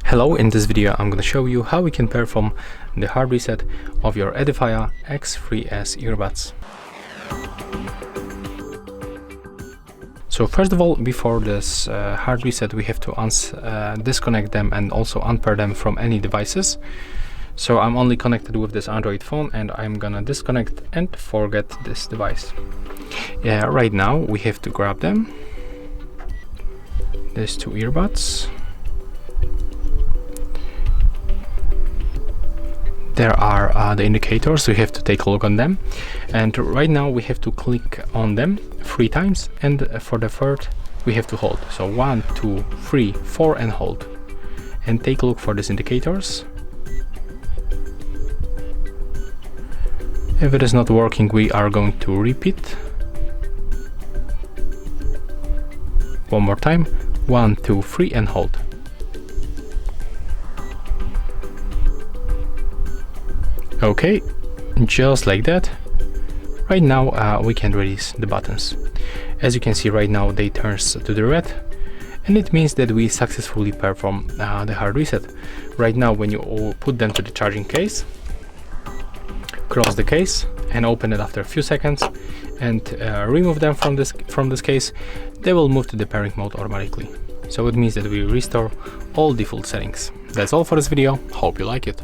Hello, in this video I'm going to show you how we can perform the hard reset of your Edifier X3s earbuds. So first of all, before this hard reset, we have to disconnect them and also unpair them from any devices. So I'm only connected with this Android phone and I'm gonna disconnect and forget this device. Yeah, right now we have to grab them. These two earbuds. There are the indicators, we have to take a look on them, and right now we have to click on them 3 times, and for the third we have to hold. So 1, 2, 3, 4 and hold, and take a look for these indicators. If it is not working, we are going to repeat one more time. 1, 2, 3 and hold. Okay, just like that. Right now we can release the buttons. As you can see right now, they turn to the red, and it means that we successfully perform the hard reset. Right now, when you put them to the charging case, close the case and open it after a few seconds and remove them from this case, they will move to the pairing mode automatically. So it means that we restore all default settings. That's all for this video. Hope you like it.